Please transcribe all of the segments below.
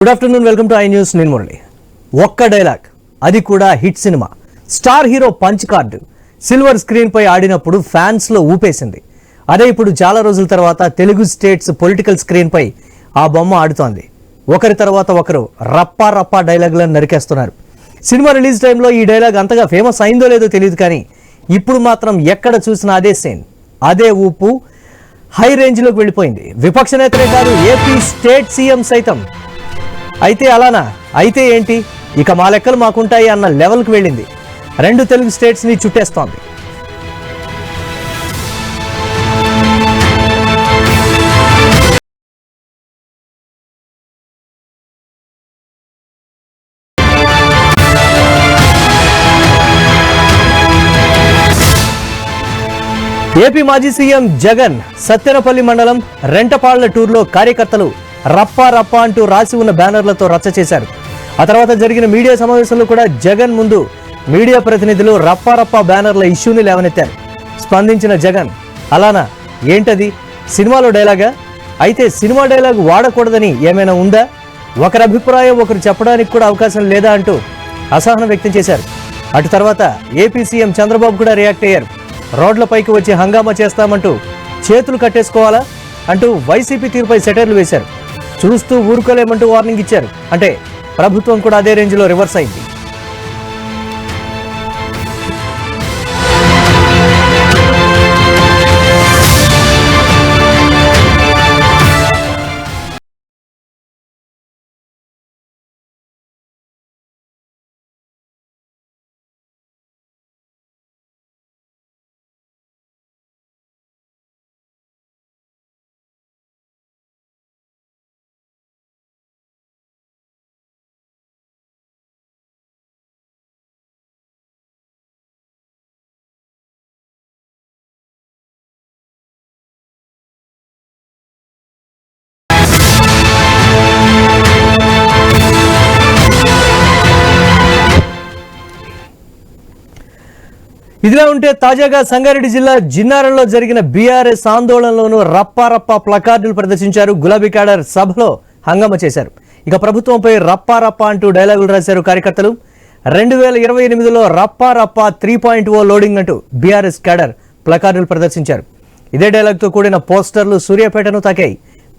Good afternoon, welcome to iNews. నేను మురళి. ఒక్క dialogue, అది కూడా హిట్ సినిమా. Star hero punch card silver screen పై ఆడినప్పుడు ఫ్యాన్స్ లో ఊపేసింది. అదే ఇప్పుడు చాలా రోజుల తర్వాత తెలుగు స్టేట్స్ పొలిటికల్ స్క్రీన్ పై ఆ బొమ్మ ఆడుతోంది. ఒకరి తర్వాత ఒకరు రప్పా రప్పా డైలాగులను నరికేస్తున్నారు. సినిమా రిలీజ్ టైంలో ఈ డైలాగ్ అంతగా ఫేమస్ అయిందో లేదో తెలియదు, కానీ ఇప్పుడు మాత్రం ఎక్కడ చూసినా అదే సీన్, అదే ఊపు హై రేంజ్ లోకి వెళ్ళిపోయింది. విపక్ష నేతలే కాదు, ఏపీ స్టేట్ సీఎం సైతం అయితే అలానా, అయితే ఏంటి, ఇక మా లెక్కలు మాకుంటాయి అన్న లెవెల్కి వెళ్ళింది. రెండు తెలుగు స్టేట్స్ ని చుట్టేస్తోంది. ఏపీ మాజీ సీఎం జగన్ సత్తెనపల్లి మండలం రెంటపాళ్ల టూర్లో కార్యకర్తలు రప్పా రప్పా అంటూ రాసి ఉన్న బ్యానర్లతో రచ్చ చేశారు. ఆ తర్వాత జరిగిన మీడియా సమావేశంలో కూడా జగన్ ముందు మీడియా ప్రతినిధులు రప్పా రప్పా బ్యానర్ల ఇష్యూని లేవనెత్తారు. స్పందించిన జగన్, అలానా, ఏంటది, సినిమాలో డైలాగా, అయితే సినిమా డైలాగ్ వాడకూడదని ఏమైనా ఉందా, ఒకరి అభిప్రాయం ఒకరు చెప్పడానికి కూడా అవకాశం లేదా అంటూ అసహనం వ్యక్తం చేశారు. అటు తర్వాత ఏపీ సీఎం చంద్రబాబు కూడా రియాక్ట్ అయ్యారు. రోడ్లపైకి వచ్చి హంగామా చేస్తామంటూ చేతులు కట్టేసుకోవాలా అంటూ వైసీపీ తీరుపై సెటైర్లు వేశారు. చూస్తూ ఊరుకోలేమంటూ వార్నింగ్ ఇచ్చారు. అంటే ప్రభుత్వం కూడా అదే రేంజ్లో రివర్స్ అయింది. ఇదిలా ఉంటే తాజాగా సంగారెడ్డి జిల్లా జిన్నారంలో జరిగిన బీఆర్ఎస్ ఆందోళనలోనూ రప్పా రప్పా ప్లకార్డులు ప్రదర్శించారు. గులాబీ క్యాడర్ సభలో హంగామా చేశారు. ఇక ప్రభుత్వంపై రప్పా రప్పా అంటూ డైలాగులు రాశారు కార్యకర్తలు. 2028లో రప్పా రప్పా 3.0 లోడింగ్ అంటూ బీఆర్ఎస్ క్యాడర్ ప్లకార్డులు ప్రదర్శించారు. ఇదే డైలాగ్తో కూడిన పోస్టర్లు సూర్యాపేటను తాకాయి.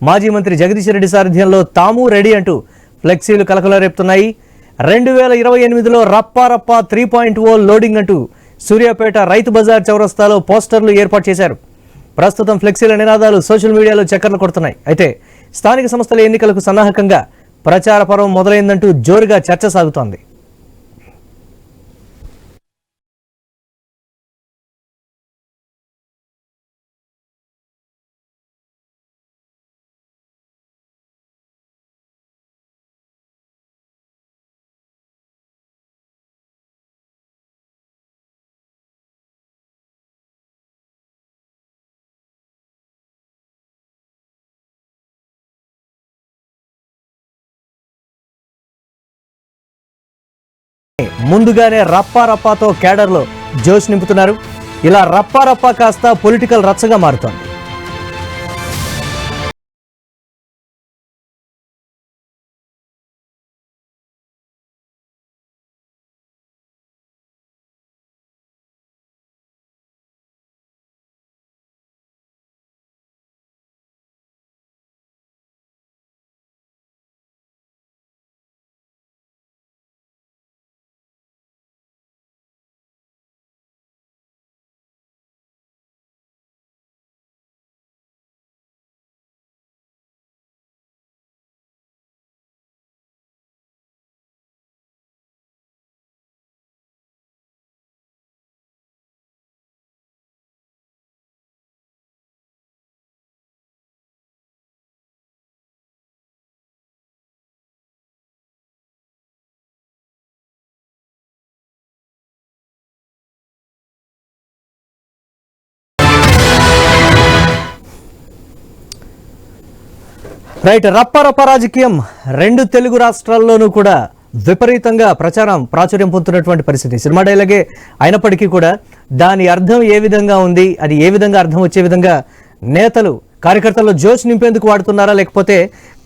మాజీ మంత్రి జగదీష్ రెడ్డి సారథ్యంలో తాము రెడీ అంటూ ఫ్లెక్సీలు కలకలరేపుతున్నాయి. 2028లో రప్పా రప్పా 3.0 లోడింగ్ అంటూ సూర్యాపేట రైతు బజార్ చౌరస్తాలో పోస్టర్లు ఏర్పాటు చేశారు. ప్రస్తుతం ఫ్లెక్సీల నినాదాలు సోషల్ మీడియాలో చక్కర్లు కొడుతున్నాయి. అయితే స్థానిక సంస్థల ఎన్నికలకు సన్నాహకంగా ప్రచార పర్వం మొదలైందంటూ జోరుగా చర్చ సాగుతోంది. ముందుగానే రప్పా రప్పాతో క్యాడర్లో జోష్ నింపుతున్నారు. ఇలా రప్పా రప్పా కాస్త పొలిటికల్ రచ్చగా మారుతోంది. రైట్, రప్పరప్ప రాజకీయం రెండు తెలుగు రాష్ట్రాల్లోనూ కూడా విపరీతంగా ప్రాచుర్యం పొందుతున్నటువంటి పరిస్థితి. సినిమా డైలాగే అయినప్పటికీ కూడా దాని అర్థం ఏ విధంగా ఉంది, అది ఏ విధంగా అర్థం వచ్చే విధంగా నేతలు కార్యకర్తల్లో జోష్ నింపేందుకు వాడుతున్నారా, లేకపోతే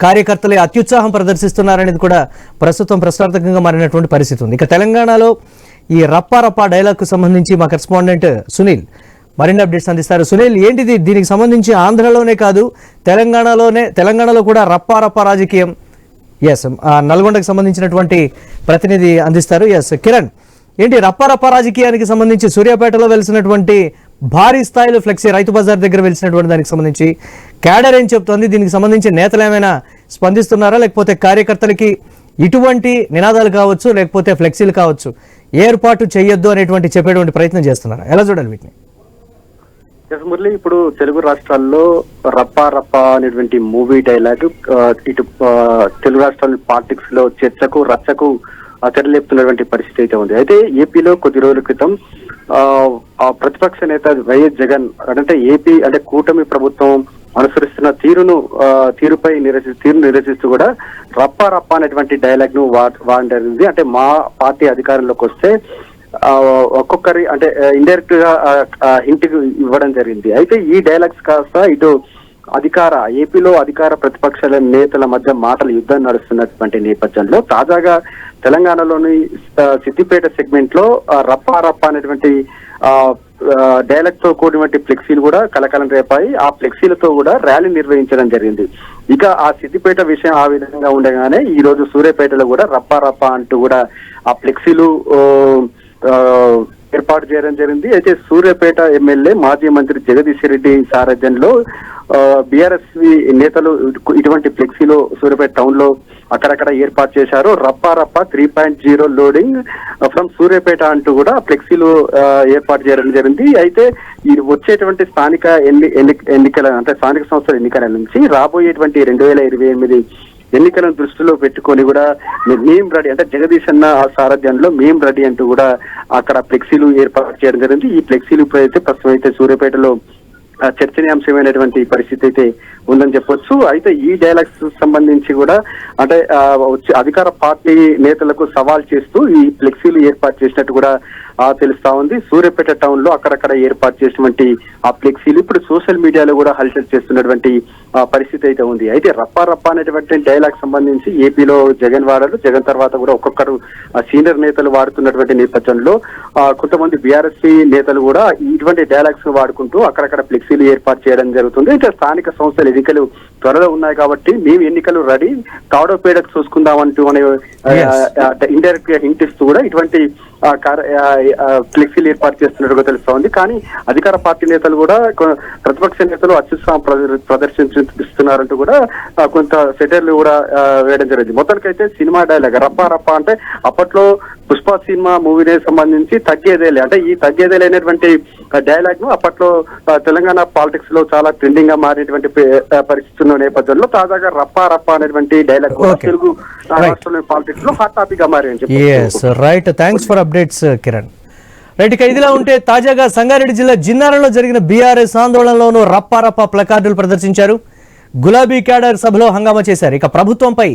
కార్యకర్తలే అత్యుత్సాహం ప్రదర్శిస్తున్నారనేది కూడా ప్రస్తుతం ప్రశ్నార్థకంగా మారినటువంటి పరిస్థితి ఉంది. ఇక తెలంగాణలో ఈ రప్పా రప్పా డైలాగ్కు సంబంధించి మా కరెస్పాండెంట్ సునీల్ మరిన్ని అప్డేట్స్ అందిస్తారు. సునీల్, ఏంటిది దీనికి సంబంధించి ఆంధ్రలోనే కాదు తెలంగాణలో కూడా రప్పా రప్పా రాజకీయం? ఎస్, నల్గొండకు సంబంధించినటువంటి ప్రతినిధి అందిస్తారు. ఎస్ కిరణ్, ఏంటి రప్పా రప్పా రాజకీయానికి సంబంధించి సూర్యాపేటలో వెలిసినటువంటి భారీ స్థాయిలో ఫ్లెక్సీ రైతు బజార్ దగ్గర వెలిసినటువంటి దానికి సంబంధించి క్యాడర్ ఏం చెప్తోంది? దీనికి సంబంధించి నేతలు ఏమైనా స్పందిస్తున్నారా, లేకపోతే కార్యకర్తలకి ఇటువంటి నినాదాలు కావచ్చు లేకపోతే ఫ్లెక్సీలు కావచ్చు ఏర్పాటు చేయొద్దు అనేటువంటి చెప్పేటువంటి ప్రయత్నం చేస్తున్నారా? ఎలా చూడాలి వీటిని? మురళి, ఇప్పుడు తెలుగు రాష్ట్రాల్లో రప్పా రప్పా అనేటువంటి మూవీ డైలాగ్ ఇటు తెలుగు రాష్ట్రాల పాలిటిక్స్ లో చర్చకు రచ్చకు తెరలేపుతున్నటువంటి పరిస్థితి అయితే ఉంది. అయితే ఏపీలో కొద్ది రోజుల క్రితం ప్రతిపక్ష నేత వైఎస్ జగన్ అంటే ఏపీ అంటే కూటమి ప్రభుత్వం అనుసరిస్తున్న తీరుపై నిరసిస్తూ కూడా రప్పా రప్పా అనేటువంటి డైలాగ్ ను వాడింది. అంటే మా పార్టీ అధికారంలోకి వస్తే ఒక్కొక్కరి అంటే ఇండైరెక్ట్ గా ఇంటికి ఇవ్వడం జరిగింది. అయితే ఈ డైలాగ్స్ కాస్త ఇటు ఏపీలో అధికార ప్రతిపక్షాల నేతల మధ్య మాటల యుద్ధం నడుస్తున్నటువంటి నేపథ్యంలో తాజాగా తెలంగాణలోని సిద్దిపేట సెగ్మెంట్ లో రప్పా రప్పా అనేటువంటి డైలాగ్ తో కూడినటువంటి ఫ్లెక్సీలు కూడా కలకలం రేపాయి. ఆ ఫ్లెక్సీలతో కూడా ర్యాలీ నిర్వహించడం జరిగింది. ఇక ఆ సిద్దిపేట విషయం ఆ విధంగా ఉండగానే ఈ రోజు సూర్యాపేటలో కూడా రప్పా రప్పా అంటూ కూడా ఆ ఫ్లెక్సీలు ఏర్పాటు చేయడం జరిగింది. అయితే సూర్యాపేట ఎమ్మెల్యే మాజీ మంత్రి జగదీష్ రెడ్డి సారథ్యంలో బీఆర్ఎస్ నేతలు ఇటువంటి ఫ్లెక్సీలో సూర్యాపేట టౌన్ లో అక్కడక్కడ ఏర్పాటు చేశారు. రప్పా రప్పా 3.0 లోడింగ్ ఫ్రమ్ సూర్యాపేట అంటూ కూడా ఫ్లెక్సీలు ఏర్పాటు చేయడం జరిగింది. అయితే ఈ వచ్చేటువంటి స్థానిక ఎన్నికల అంటే స్థానిక సంస్థల ఎన్నికల నుంచి రాబోయేటువంటి 2028 ఎన్నికలను దృష్టిలో పెట్టుకొని కూడా మేం రెడీ అంటే జగదీష్ అన్న సారథ్యంలో మేం రెడీ అంటూ కూడా అక్కడ ఫ్లెక్సీలు ఏర్పాటు చేయడం జరిగింది. ఈ ఫ్లెక్సీలు అయితే ప్రస్తుతం అయితే సూర్యాపేటలో చర్చనీయాంశమైనటువంటి పరిస్థితి అయితే ఉందని చెప్పొచ్చు. అయితే ఈ డైలాగ్స్ సంబంధించి కూడా అంటే అధికార పార్టీ నేతలకు సవాల్ చేస్తూ ఈ ఫ్లెక్సీలు ఏర్పాటు చేసినట్టు కూడా తెలుస్తా ఉంది. సూర్యాపేట టౌన్ లో అక్కడక్కడ ఏర్పాటు చేసినటువంటి ఆ ఫ్లెక్సీలు ఇప్పుడు సోషల్ మీడియాలో కూడా హల్చల్ చేస్తున్నటువంటి పరిస్థితి అయితే ఉంది. అయితే రప్పా రప్పా అనేటువంటి డైలాగ్ సంబంధించి ఏపీలో జగన్ వాడారు. జగన్ తర్వాత కూడా ఒక్కొక్కరు సీనియర్ నేతలు వాడుతున్నటువంటి నేపథ్యంలో కొంతమంది బీఆర్ఎస్ నేతలు కూడా ఇటువంటి డైలాగ్స్ వాడుకుంటూ అక్కడక్కడ ఫ్లెక్సీలు ఏర్పాటు చేయడం జరుగుతుంది. అయితే స్థానిక సంస్థల ఎన్నికలు త్వరలో ఉన్నాయి కాబట్టి మేము ఎన్నికలు రెడీ కావడపేడకు చూసుకుందామంటూ అనే ఇండైరెక్ట్ గా హింట్ ఇస్తూ కూడా ఇటువంటి ఫ్లెక్సీలు ఏర్పాటు చేస్తున్నట్టుగా తెలుస్తా ఉంది. కానీ అధికార పార్టీ నేతలు కూడా ప్రతిపక్ష నేతలు అత్యుత్సాహం ప్రదర్శిస్తున్నారంటూ కూడా కొంత సెటర్లు కూడా వేయడం జరిగింది. మొత్తానికైతే సినిమా డైలాగ్ రప్పా రప్పా అంటే అప్పట్లో పుష్ప సినిమా మూవీనే సంబంధించి తగ్గేదేలే అంటే ఈ తగ్గేదేలే అనేటువంటి డైలాగ్ ను అప్పట్లో తెలంగాణ పాలిటిక్స్ లో చాలా ట్రెండింగ్ గా మారినటువంటి పరిస్థితి ఉన్న నేపథ్యంలో తాజాగా రప్పా రప్పా అనేటువంటి డైలాగ్ తెలుగు రాష్ట్రంలోని పాలిటిక్స్ లో హాట్ టాపిక్ గా మారి. Right, thanks for updates Kiran. Right, ఇక ఇదిలా ఉంటే తాజాగా సంగారెడ్డి జిల్లా జిన్నారంలో జరిగిన బీఆర్ఎస్ ఆందోళనలోనూ రప్పా రప్పా ప్లకార్డులు ప్రదర్శించారు. గులాబీ క్యాడర్ సభలో హంగామా చేశారు. ఇక ప్రభుత్వంపై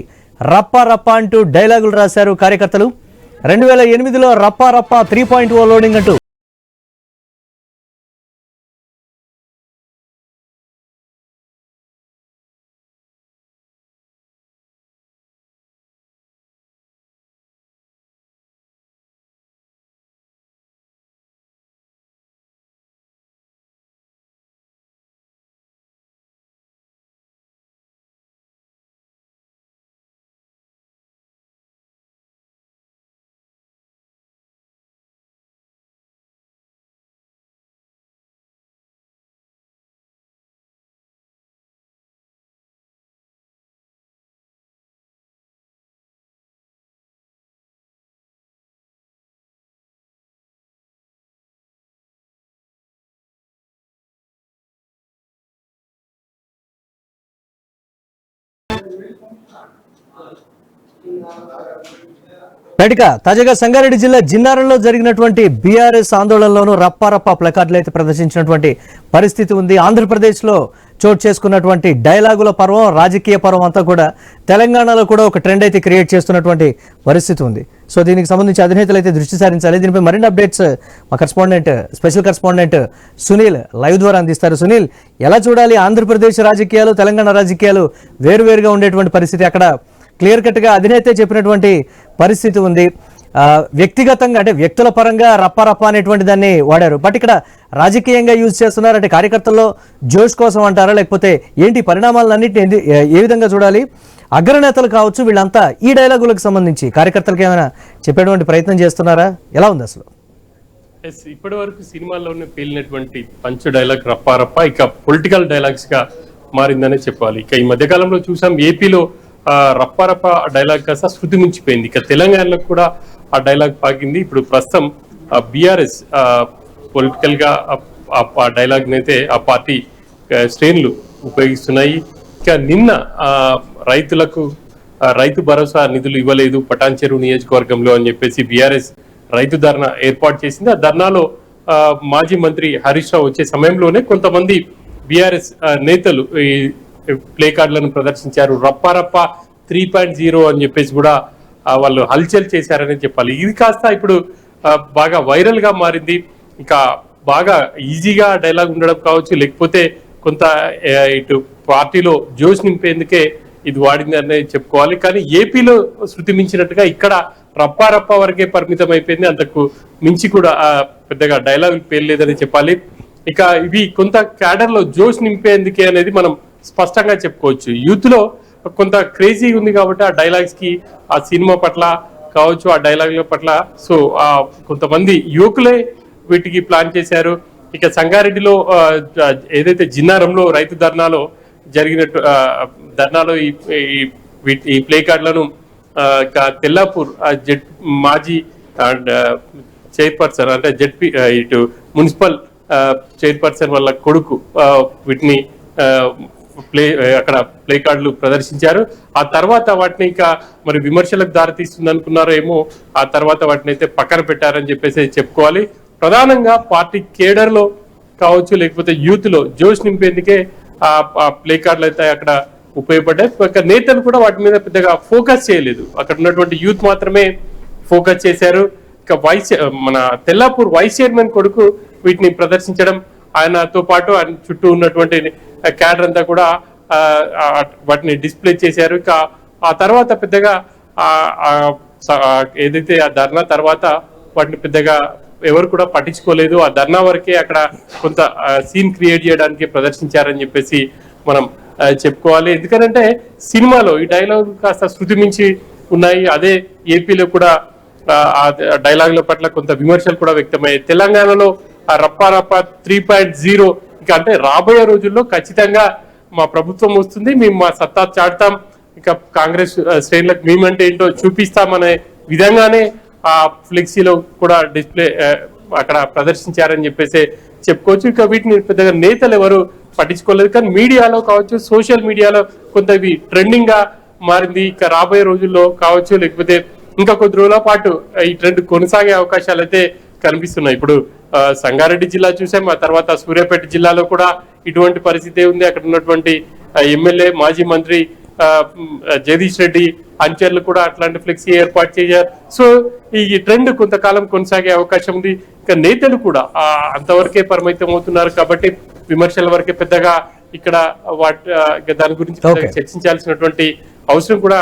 రప్పా రప్పా అంటూ డైలాగులు రాశారు కార్యకర్తలు. 2008లో రప్పా రప్పా 3.0 లోడింగ్ అంటూ రైట్గా తాజాగా సంగారెడ్డి జిల్లా జిన్నారంలో జరిగినటువంటి బీఆర్ఎస్ ఆందోళనలోనూ రప్పా రప్పా ప్లకార్డులు అయితే ప్రదర్శించినటువంటి పరిస్థితి ఉంది. ఆంధ్రప్రదేశ్లో చోటు చేసుకున్నటువంటి డైలాగుల పర్వం, రాజకీయ పర్వం అంతా కూడా తెలంగాణలో కూడా ఒక ట్రెండ్ అయితే క్రియేట్ చేస్తున్నటువంటి పరిస్థితి ఉంది. సో దీనికి సంబంధించి అధినేతలు అయితే దృష్టి సారించాలి. దీనిపై మరిన్ని అప్డేట్స్ మా స్పెషల్ కరెస్పాండెంట్ సునీల్ లైవ్ ద్వారా అందిస్తారు. సునీల్, ఎలా చూడాలి ఆంధ్రప్రదేశ్ రాజకీయాలు, తెలంగాణ రాజకీయాలు వేరువేరుగా ఉండేటువంటి పరిస్థితి? అక్కడ క్లియర్ కట్గా అధినేతే చెప్పినటువంటి పరిస్థితి ఉంది. వ్యక్తిగతంగా అంటే వ్యక్తుల పరంగా రప్ప అనేటువంటి దాన్ని వాడారు. బట్ ఇక్కడ రాజకీయంగా యూజ్ చేస్తున్నారు అంటే కార్యకర్తల్లో జోష్ కోసం అంటారా, లేకపోతే ఏంటి పరిణామాలన్నింటినీ ఏ విధంగా చూడాలి? అగ్రనేతలు కావచ్చు, వీళ్ళంతా ఈ డైలాగులకు సంబంధించి కార్యకర్తలకు ఏమైనా చెప్పేటువంటి ప్రయత్నం చేస్తున్నారా? ఎలా ఉంది అసలు? ఇప్పటి వరకు సినిమాల్లోనే పేలినటువంటి పంచ్ డైలాగ్ రప్ప ఇక పొలిటికల్ డైలాగ్స్ గా మారిందనే చెప్పాలి. ఇక ఈ మధ్యకాలంలో చూసాం ఏపీలో రప్ప డైలాగ్ కాస్త శృతి మించిపోయింది. ఇక తెలంగాణలో కూడా ఆ డైలాగ్ పాకింది. ఇప్పుడు ప్రస్తుతం బీఆర్ఎస్ పొలిటికల్ గా ఆ డైలాగ్ అయితే ఆ పార్టీ శ్రేణులు ఉపయోగిస్తున్నాయి. ఇక నిన్న రైతులకు రైతు భరోసా నిధులు ఇవ్వలేదు పటాన్చెరు నియోజకవర్గంలో అని చెప్పేసి బీఆర్ఎస్ రైతు ధర్నా ఏర్పాటు చేసింది. ఆ ధర్నాలో మాజీ మంత్రి హరీష్ రావు వచ్చే సమయంలోనే కొంతమంది బీఆర్ఎస్ నేతలు ఈ ప్లే కార్డులను ప్రదర్శించారు. రప్ప 3.0 అని చెప్పేసి కూడా వాళ్ళు హల్చల్ చేశారని చెప్పాలి. ఇది కాస్త ఇప్పుడు బాగా వైరల్ గా మారింది. ఇంకా బాగా ఈజీగా డైలాగ్ ఉండడం కావచ్చు, లేకపోతే కొంత ఇటు పార్టీలో జోష్ నింపేందుకే ఇది వాడింది అనేది చెప్పుకోవాలి. కానీ ఏపీలో శృతి మించినట్టుగా ఇక్కడ రప్ప వరకే పరిమితం అయిపోయింది. అంతకు మించి కూడా పెద్దగా డైలాగులు పేర్లేదని చెప్పాలి. ఇక ఇవి కొంత క్యాడర్ లో జోష్ నింపేందుకే అనేది మనం స్పష్టంగా చెప్పుకోవచ్చు. యూత్ లో కొంత క్రేజీ ఉంది కాబట్టి ఆ డైలాగ్స్ కి, ఆ సినిమా పట్ల కావచ్చు, ఆ డైలాగుల పట్ల సో కొంతమంది యువకులే వీటికి ప్లాన్ చేశారు. ఇక సంగారెడ్డిలో ఏదైతే జిన్నారంలో రైతు ధర్నాలో జరిగినట్టు ధర్నాలో ఈ ప్లే కార్డులను తెల్లాపూర్ మాజీ చైర్పర్సన్ అంటే జెడ్పీ ఇటు మున్సిపల్ చైర్పర్సన్ వాళ్ళ కొడుకు వీటిని అక్కడ ప్లే కార్డులు ప్రదర్శించారు. ఆ తర్వాత వాటిని ఇంకా మరి విమర్శలకు దారితీస్తుంది అనుకున్నారో ఏమో, ఆ తర్వాత వాటిని అయితే పక్కన పెట్టారని చెప్పేసి చెప్పుకోవాలి. ప్రధానంగా పార్టీ కేడర్ లో కావచ్చు, లేకపోతే యూత్ లో జోష్ నింపేందుకే ఆ ప్లే కార్డులు అయితే అక్కడ ఉపయోగపడ్డాయి. ఇక నేతలు కూడా వాటి మీద పెద్దగా ఫోకస్ చేయలేదు, అక్కడ ఉన్నటువంటి యూత్ మాత్రమే ఫోకస్ చేశారు. ఇక మన తెల్లాపూర్ వైస్ చైర్మన్ కొడుకు వీటిని ప్రదర్శించడం, ఆయనతో పాటు ఆయన చుట్టూ ఉన్నటువంటి క్యాడర్ అంతా కూడా వాటిని డిస్ప్లే చేశారు. ఇక ఆ తర్వాత పెద్దగా ఏదైతే ఆ ధర్నా తర్వాత వాటిని పెద్దగా ఎవరు కూడా పట్టించుకోలేదు. ఆ ధర్నా వరకే అక్కడ కొంత సీన్ క్రియేట్ చేయడానికి ప్రదర్శించారని చెప్పేసి మనం చెప్పుకోవాలి. ఎందుకంటే సినిమాలో ఈ డైలాగ్ కాస్త శృతి మించి ఉన్నాయి. అదే ఏపీలో కూడా ఆ డైలాగుల పట్ల కొంత విమర్శలు కూడా వ్యక్తమయ్యాయి. తెలంగాణలో ఆ రప్ప 3.0 ఇక అంటే రాబోయే రోజుల్లో ఖచ్చితంగా మా ప్రభుత్వం వస్తుంది, మేము మా సత్తా చాటుతాం, ఇక కాంగ్రెస్ శ్రేణులకు మేమంటే ఏంటో చూపిస్తామనే విధంగానే ఆ ఫ్లెక్సీలో కూడా డిస్ప్లే అక్కడ ప్రదర్శించారని చెప్పేసి చెప్పుకోవచ్చు. ఇక వీటిని పెద్దగా నేతలు ఎవరు పట్టించుకోలేదు. కానీ మీడియాలో కావచ్చు, సోషల్ మీడియాలో కొంత ఇవి ట్రెండింగ్ గా మారింది. ఇక రాబోయే రోజుల్లో కావచ్చు, లేకపోతే ఇంకా కొద్ది రోజుల పాటు ఈ ట్రెండ్ కొనసాగే అవకాశాలు అయితే కనిపిస్తున్నాయి. ఇప్పుడు సంగారెడ్డి జిల్లా చూసాం, ఆ తర్వాత సూర్యాపేట జిల్లాలో కూడా ఇటువంటి పరిస్థితి ఉంది. అక్కడ ఉన్నటువంటి ఎమ్మెల్యే మాజీ మంత్రి జగదీష్ రెడ్డి అంచర్లు కూడా అట్లాంటి ఫ్లెక్సీ ఏర్పాటు చేశారు. సో ఈ ట్రెండ్ కొంతకాలం కొనసాగే అవకాశం ఉంది. ఇక నేతలు కూడా అంతవరకే పరిమితం అవుతున్నారు కాబట్టి విమర్శల వరకే పెద్దగా ఇక్కడ దాని గురించి చర్చించాల్సినటువంటి అవసరం కూడా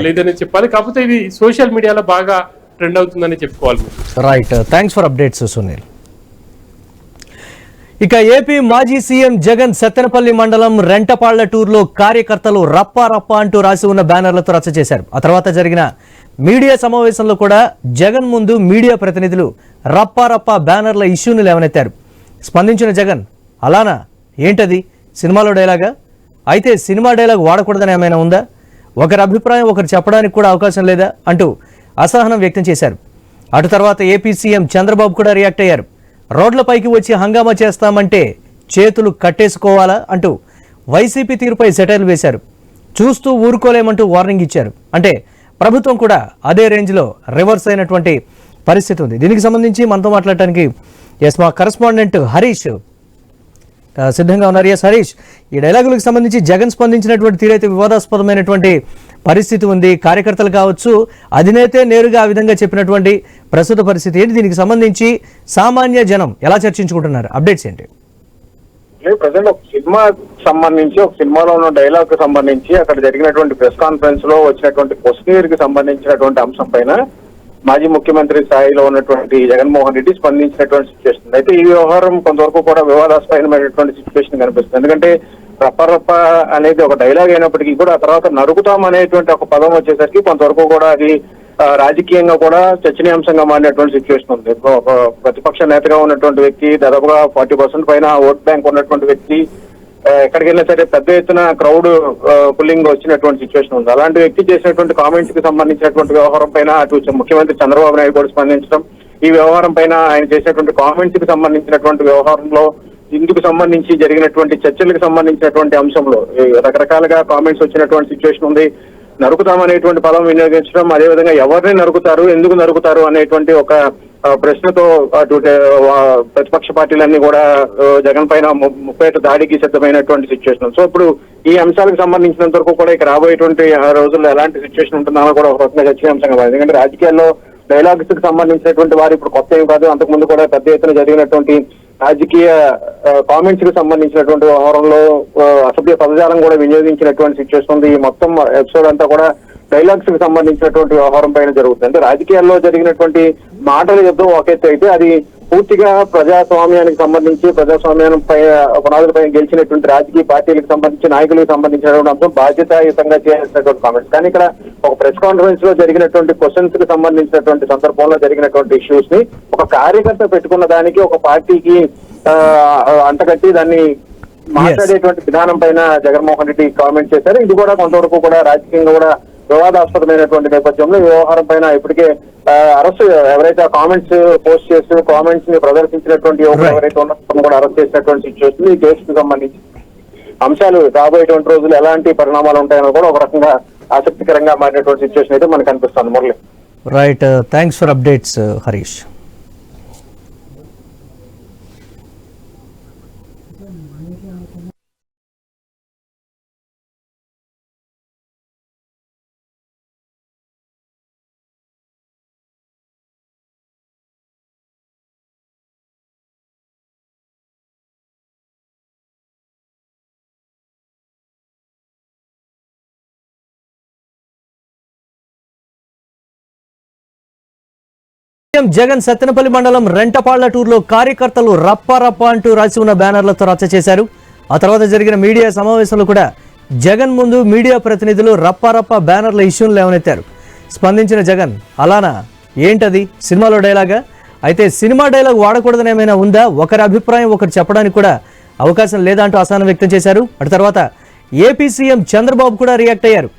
లేదని చెప్పాలి. కాకపోతే ఇది సోషల్ మీడియాలో బాగా ట్రెండ్ అవుతుందని చెప్పుకోవాలి. Right, thanks for updates Sunil. ఇక ఏపీ మాజీ సీఎం జగన్ సత్తెనపల్లి మండలం రెంటపాళ్లటూరులో కార్యకర్తలు రప్ప అంటూ రాసి ఉన్న బ్యానర్లతో రచ్చ చేశారు. ఆ తర్వాత జరిగిన మీడియా సమావేశంలో కూడా జగన్ ముందు మీడియా ప్రతినిధులు రప్ప బ్యానర్ల ఇష్యూని లేవనెత్తారు. స్పందించిన జగన్, అలానా, ఏంటది, సినిమాలో డైలాగా? అయితే సినిమా డైలాగ్ వాడకూడదని ఏమైనా ఉందా? ఒకరి అభిప్రాయం ఒకరు చెప్పడానికి కూడా అవకాశం లేదా అంటూ అసహనం వ్యక్తం చేశారు. అటు తర్వాత ఏపీ సీఎం చంద్రబాబు కూడా రియాక్ట్ అయ్యారు. రోడ్లపైకి వచ్చి హంగామా చేస్తామంటే చేతులు కట్టేసుకోవాలా అంటూ వైసీపీ తీరుపై సెటైర్లు వేశారు. చూస్తూ ఊరుకోలేమంటూ వార్నింగ్ ఇచ్చారు. అంటే ప్రభుత్వం కూడా అదే రేంజ్లో రివర్స్ అయినటువంటి పరిస్థితి ఉంది. దీనికి సంబంధించి మనతో మాట్లాడటానికి మా కరెస్పాండెంట్ హరీష్ సిద్ధంగా ఉన్నారు. ఎస్ హరీష్, ఈ డైలాగులకు సంబంధించి జగన్ స్పందించినటువంటి తీరైతే వివాదాస్పదమైనటువంటి పరిస్థితి ఉంది. కార్యకర్తలు కావచ్చు, అధినేతే నేరుగా ఆ విధంగా చెప్పినటువంటి ప్రస్తుత పరిస్థితి ఏంటి? దీనికి సంబంధించి సామాన్య జనం ఎలా చర్చించుకుంటున్నారు? అప్డేట్స్ ఏంటి? ప్రజెంట్ ఒక సినిమా సంబంధించి, ఒక సినిమాలో ఉన్న డైలాగ్ కి సంబంధించి అక్కడ జరిగినటువంటి ప్రెస్ కాన్ఫరెన్స్ లో వచ్చినటువంటి క్వశ్చనీర్ కి సంబంధించినటువంటి అంశం పైన మాజీ ముఖ్యమంత్రి స్థాయిలో ఉన్నటువంటి జగన్మోహన్ రెడ్డి స్పందించినటువంటి సిచ్యువేషన్. అయితే ఈ వ్యవహారం కొంతవరకు కూడా వివాదాస్పదమైనటువంటి సిచ్యువేషన్ కనిపిస్తుంది. ఎందుకంటే రప్ప అనేది ఒక డైలాగ్ అయినప్పటికీ కూడా ఆ తర్వాత నరుకుతాం అనేటువంటి ఒక పదం వచ్చేసరికి కొంతవరకు కూడా అది రాజకీయంగా కూడా చర్చనీయాంశంగా మారినటువంటి సిచ్యువేషన్ ఉంది. ప్రతిపక్ష నేతగా ఉన్నటువంటి వ్యక్తి, దాదాపుగా 40% పైన ఓట్ బ్యాంక్ ఉన్నటువంటి వ్యక్తి, ఎక్కడికి వెళ్ళినా సరే పెద్ద ఎత్తున క్రౌడ్ పుల్లింగ్ వచ్చినటువంటి సిచ్యువేషన్ ఉంది. అలాంటి వ్యక్తి చేసినటువంటి కామెంట్స్ కి సంబంధించినటువంటి వ్యవహారం పైన అటు ముఖ్యమంత్రి చంద్రబాబు నాయుడు కూడా స్పందించడం, ఈ వ్యవహారం పైన ఆయన చేసినటువంటి కామెంట్స్ కి సంబంధించినటువంటి వ్యవహారంలో ఇందుకు సంబంధించి జరిగినటువంటి చర్చలకు సంబంధించినటువంటి అంశంలో రకరకాలుగా కామెంట్స్ వచ్చినటువంటి సిచ్యువేషన్ ఉంది. నరుకుతామనేటువంటి పదం వినియోగించడం, అదేవిధంగా ఎవరిని నరుకుతారు, ఎందుకు నరుకుతారు అనేటువంటి ఒక ప్రశ్నతో అటు ప్రతిపక్ష పార్టీలన్నీ కూడా జగన్ పైన ముప్పేట దాడికి సిద్ధమైనటువంటి సిచ్యువేషన్. సో ఇప్పుడు ఈ అంశాలకు సంబంధించినంత వరకు కూడా ఇక రాబోయేటువంటి రోజుల్లో ఎలాంటి సిచ్యువేషన్ ఉంటుందో కూడా ఒక రకంగా చర్చనీయాంశంగా మారింది. ఎందుకంటే రాజకీయాల్లో డైలాగ్స్ కి సంబంధించినటువంటి వారు ఇప్పుడు కొత్త ఏం కాదు. అంతకుముందు కూడా పెద్ద ఎత్తున జరిగినటువంటి రాజకీయ కామెంట్స్ కి సంబంధించినటువంటి వ్యవహారంలో అసభ్య పదజాలం కూడా వినియోగించినటువంటి సిచ్యువేషన్ ఉంది. ఈ మొత్తం ఎపిసోడ్ అంతా కూడా డైలాగ్స్ కి సంబంధించినటువంటి వ్యవహారం పైన జరుగుతుంది. అంటే రాజకీయాల్లో జరిగినటువంటి మాటల యుద్ధం ఒక ఎత్తు అయితే, అది పూర్తిగా ప్రజాస్వామ్యానికి సంబంధించి ప్రజాస్వామ్యాన్ని పునాదులపై గెలిచినటువంటి రాజకీయ పార్టీలకు సంబంధించి నాయకులకు సంబంధించినటువంటి అంశం బాధ్యతాయుతంగా చేయాల్సినటువంటి కామెంట్స్. కానీ ఇక్కడ ఒక ప్రెస్ కాన్ఫరెన్స్ లో జరిగినటువంటి క్వశ్చన్స్ కి సంబంధించినటువంటి సందర్భంలో జరిగినటువంటి ఇష్యూస్ ని ఒక కార్యకర్త పెట్టుకున్న దానికి ఒక పార్టీకి అంటగట్టి దాన్ని మాట్లాడేటువంటి విధానం పైన జగన్మోహన్ రెడ్డి కామెంట్ చేశారు. ఇది కూడా కొంతవరకు కూడా రాజకీయంగా కూడా వివాదాస్పదమైనటువంటి నేపథ్యంలో ఈ వ్యవహారం పైన ఇప్పటికే అరెస్ట్ ఎవరైతే కామెంట్స్ పోస్ట్ చేస్తూ కామెంట్స్ ని ప్రదర్శించినటువంటి యువకులు ఎవరైతే ఉన్నారో కూడా అరెస్ట్ చేసినటువంటి సిచ్యువేషన్. ఈ కేసుకు సంబంధించి అంశాలు రాబోయేటువంటి రోజులు ఎలాంటి పరిణామాలు ఉంటాయని కూడా ఒక రకంగా ఆసక్తికరంగా మారినటువంటి సిచ్యువేషన్ అయితే మనకు కనిపిస్తుంది. Murali, right, thanks for updates Harish. Jagan Sattenapalli మండలం రెంటపాళ్లటూరులో కార్యకర్తలు రప్ప అంటూ రాసి ఉన్న బ్యానర్లతో రచ్చ చేశారు. ఆ తర్వాత జరిగిన మీడియా సమావేశంలో కూడా జగన్ ముందు మీడియా ప్రతినిధులు రప్ప బ్యానర్ల ఇష్యూను లేవనెత్తారు. స్పందించిన జగన్, అలానా ఏంటది సినిమాలో డైలాగా? అయితే సినిమా డైలాగ్ వాడకూడదని ఏమైనా ఉందా? ఒకరి అభిప్రాయం ఒకరు చెప్పడానికి కూడా అవకాశం లేదా అంటూ అసహనం వ్యక్తం చేశారు. అటు తర్వాత ఏపీ సీఎం చంద్రబాబు కూడా రియాక్ట్ అయ్యారు.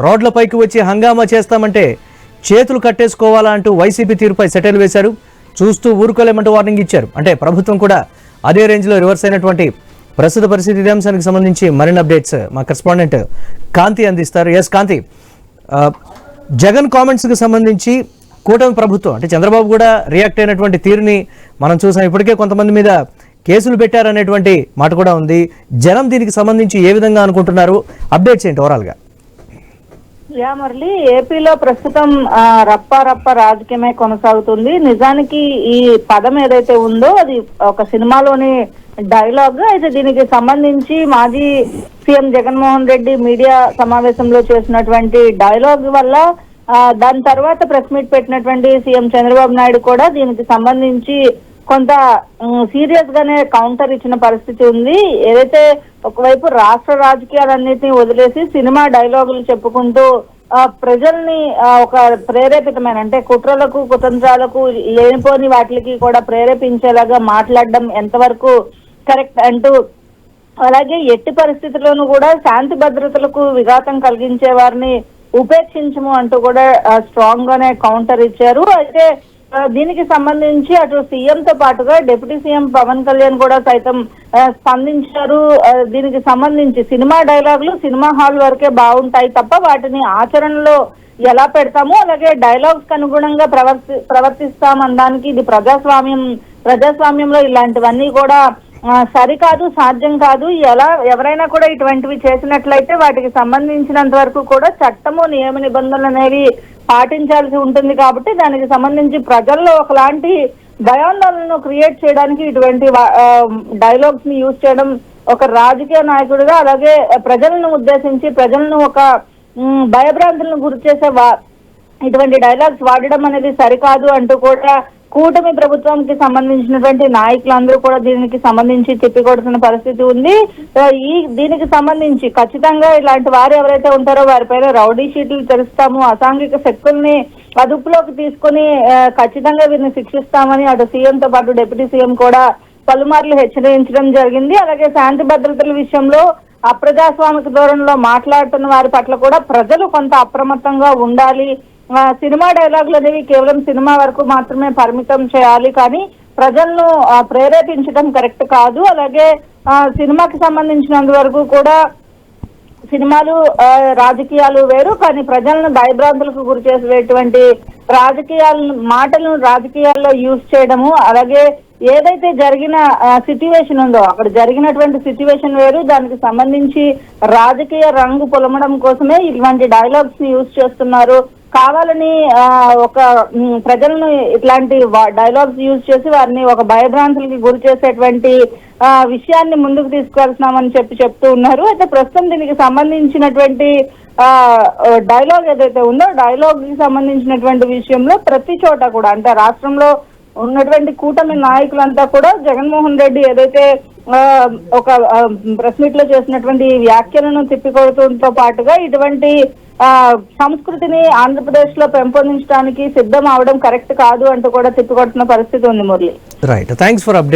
రోడ్లపైకి వచ్చి హంగామా చేస్తామంటే చేతులు కట్టేసుకోవాలా అంటూ వైసీపీ తీరుపై సెటైల్ వేశారు. చూస్తూ ఊరుకోలేమంటూ వార్నింగ్ ఇచ్చారు. అంటే ప్రభుత్వం కూడా అదే రేంజ్లో రివర్స్ అయినటువంటి ప్రస్తుత పరిస్థితి. ఇదే అంశానికి సంబంధించి మరిన్ని అప్డేట్స్ మా కరెస్పాండెంట్ కాంతి అందిస్తారు. ఎస్ కాంతి, జగన్ కామెంట్స్కి సంబంధించి కూటమి ప్రభుత్వం అంటే చంద్రబాబు కూడా రియాక్ట్ అయినటువంటి తీరుని మనం చూసాం. ఇప్పటికే కొంతమంది మీద కేసులు పెట్టారనేటువంటి మాట కూడా ఉంది. జనం దీనికి సంబంధించి ఏ విధంగా అనుకుంటున్నారు? అప్డేట్స్ ఏంటి ఓవరాల్గా? మురళి, ఏపీలో ప్రస్తుతం రప్ప రాజకీయమే కొనసాగుతుంది. నిజానికి ఈ పదం ఏదైతే ఉందో అది ఒక సినిమాలోని డైలాగ్. అయితే దీనికి సంబంధించి మాజీ సీఎం జగన్మోహన్ రెడ్డి మీడియా సమావేశంలో చేసినటువంటి డైలాగ్ వల్ల దాని తర్వాత ప్రెస్ మీట్ పెట్టినటువంటి సీఎం చంద్రబాబు నాయుడు కూడా దీనికి సంబంధించి కొంత సీరియస్ గానే కౌంటర్ ఇచ్చిన పరిస్థితి ఉంది. ఏదైతే ఒకవైపు రాష్ట్ర రాజకీయాలన్నిటిని వదిలేసి సినిమా డైలాగులు చెప్పుకుంటూ ప్రజల్ని ఒక ప్రేరేపితమైన అంటే కుట్రలకు కుతంత్రాలకు లేనిపోని వాటికి కూడా ప్రేరేపించేలాగా మాట్లాడడం ఎంతవరకు కరెక్ట్ అంటూ, అలాగే ఎట్టి పరిస్థితుల్లోనూ కూడా శాంతి భద్రతలకు విఘాతం కలిగించే వారిని ఉపేక్షించము అంటూ కూడా స్ట్రాంగ్ గానే కౌంటర్ ఇచ్చారు. అయితే దీనికి సంబంధించి అటు సీఎంతో పాటుగా డిప్యూటీ సీఎం పవన్ కళ్యాణ్ కూడా సైతం స్పందించారు. దీనికి సంబంధించి సినిమా డైలాగులు సినిమా హాల్ వరకే బాగుంటాయి తప్ప వాటిని ఆచరణలో ఎలా పెడతాము, అలాగే డైలాగ్స్ అనుగుణంగా ప్రవర్తిస్తామనడానికి ఇది ప్రజాస్వామ్యంలో ఇలాంటివన్నీ కూడా సరికాదు, సాధ్యం కాదు. ఎవరైనా కూడా ఇటువంటివి చేసినట్లయితే వాటికి సంబంధించినంత వరకు కూడా చట్టము నియమ నిబంధనలు అనేవి పాటించాల్సి ఉంటుంది. కాబట్టి దానికి సంబంధించి ప్రజల్లో ఒకలాంటి భయాందోళనను క్రియేట్ చేయడానికి ఇటువంటి డైలాగ్స్ ని యూజ్ చేయడం ఒక రాజకీయ నాయకుడిగా, అలాగే ప్రజలను ఉద్దేశించి ప్రజలను ఒక భయభ్రాంతులను గురి చేసే ఇటువంటి డైలాగ్స్ వాడడం అనేది సరికాదు అంటూ కూడా కూటమి ప్రభుత్వానికి సంబంధించినటువంటి నాయకులందరూ కూడా దీనికి సంబంధించి తిప్పికొడుతున్న పరిస్థితి ఉంది. దీనికి సంబంధించి ఖచ్చితంగా ఇలాంటి వారు ఎవరైతే ఉంటారో వారిపైన రౌడీ షీట్లు తెరుస్తాము, అసాంఘిక శక్తుల్ని అదుపులోకి తీసుకుని ఖచ్చితంగా వీరిని శిక్షిస్తామని అటు సీఎంతో పాటు డిప్యూటీ సీఎం కూడా పలుమార్లు హెచ్చరించడం జరిగింది. అలాగే శాంతి భద్రతల విషయంలో అప్రజాస్వామిక ధోరణిలో మాట్లాడుతున్న వారి పట్ల కూడా ప్రజలు కొంత అప్రమత్తంగా ఉండాలి. సినిమా డైలాగులు అనేవి కేవలం సినిమా వరకు మాత్రమే పరిమితం చేయాలి, కానీ ప్రజలను ప్రేరేపించడం కరెక్ట్ కాదు. అలాగే సినిమాకి సంబంధించినంత వరకు కూడా సినిమాలు రాజకీయాలు వేరు, కానీ ప్రజలను భయభ్రాంతులకు గురి చేసేటువంటి మాటలను రాజకీయాల్లో యూజ్ చేయడము, అలాగే ఏదైతే జరిగిన సిచ్యువేషన్ ఉందో అక్కడ జరిగినటువంటి సిచ్యువేషన్ వేరు, దానికి సంబంధించి రాజకీయ రంగు పొలమడం కోసమే ఇటువంటి డైలాగ్స్ ని యూజ్ చేస్తున్నారు. కావాలని ఒక ప్రజలను ఇట్లాంటి డైలాగ్స్ యూజ్ చేసి వారిని ఒక భయభ్రాంతులకి గురి చేసేటువంటి విషయాన్ని ముందుకు తీసుకెళ్తున్నామని చెప్తూ ఉన్నారు. అయితే ప్రస్తుతం దీనికి సంబంధించినటువంటి డైలాగ్ ఏదైతే ఉందో డైలాగ్ కి సంబంధించినటువంటి విషయంలో ప్రతి చోట కూడా అంటే రాష్ట్రంలో ఉన్నటువంటి కూటమి నాయకులంతా కూడా జగన్మోహన్ రెడ్డి ఏదైతే ఒక ప్రెస్ మీట్ లో చేసినటువంటి వ్యాఖ్యలను తిప్పికొడుతుంతో పాటుగా ఇటువంటి సంస్కృతిని ఆంధ్రప్రదేశ్ లో పెంపొందించడానికి సిద్ధం అవడం కరెక్ట్ కాదు అంటూ కూడా తిప్పికొడుతున్న పరిస్థితి ఉంది Murali. Right, thanks for update.